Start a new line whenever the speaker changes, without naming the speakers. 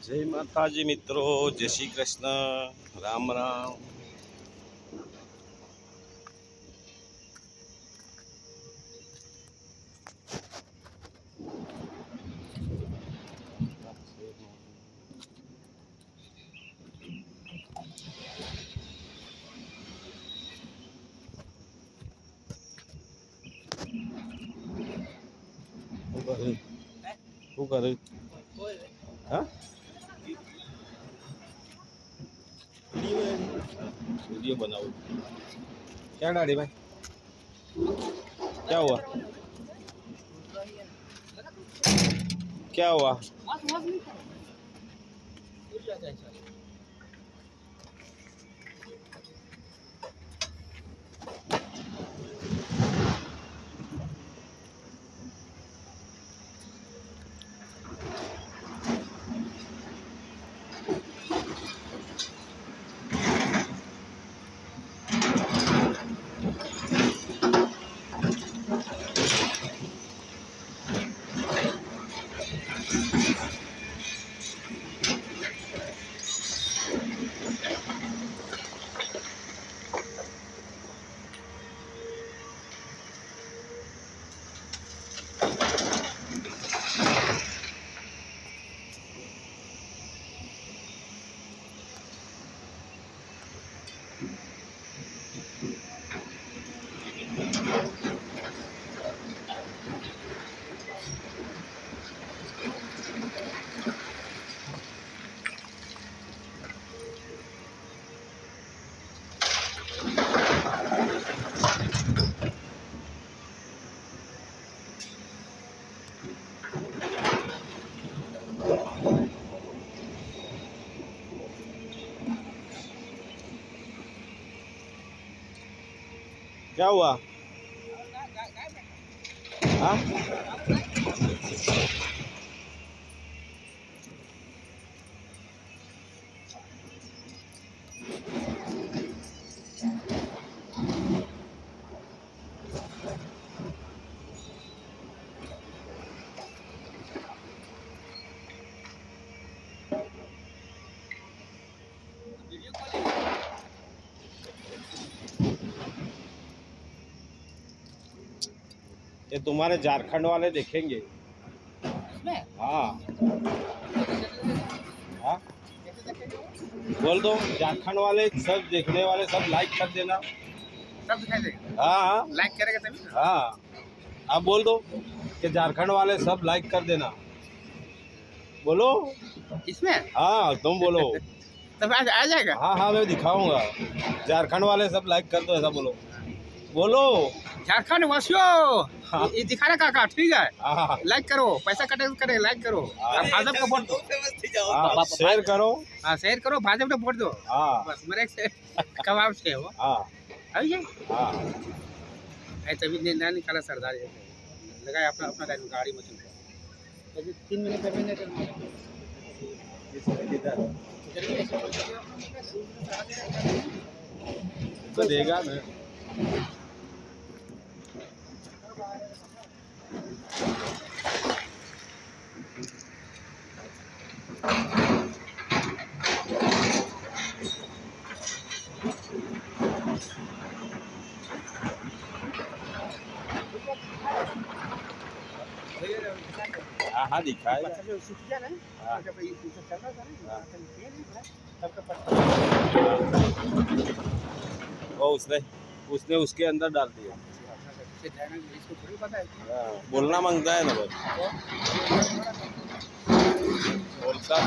જય માતાજી મિત્રો, જય શ્રી કૃષ્ણ, રામ રામ. શું કરે? હા, वीडियो बनाओ. क्या गाड़ी भाई, क्या हुआ? क्या हुआ? क्या हुआ? हाँ, ये तुम्हारे झारखंड वाले देखेंगे. हाँ हाँ, बोल दो झारखंड वाले सब देखने वाले सब लाइक कर देना.
सब दिखाई देगा,
हाँ हाँ
लाइक करेगा तभी ना।
हाँ, आप बोल दो कि झारखंड वाले सब लाइक कर देना. बोलो.
इसमें
हाँ, तुम बोलो.
तब आ जाएगा।
हाँ हाँ, मैं दिखाऊंगा. झारखंड वाले सब लाइक कर दो, ऐसा बोलो. बोलो.
झारखंड वासियों,
हाँ.
ये दिखा रहा काका, ठीक है,
हाँ
लाइक करो, पैसा कटे तो करे, लाइक करो,
हाँ.
अब भाजपा को वोट दो।
हाँ, शेयर करो.
हाँ, शेयर करो, भाजपा को वोट दो।
हाँ
बस मेरे से कबाब से है वो।
हाँ
अभी ये
हाँ.
तभी ना निकाला सरदार ये लगाया अपना अपना गाड़ी में चल रहा। 3 महीने का महीने
तो देगा ना. हाँ हाँ, दिखाएगा. हाँ. वो उसने उसने उसके अंदर डाल दिया. हाँ, बोलना मांगता है ना भाई. बोलता तो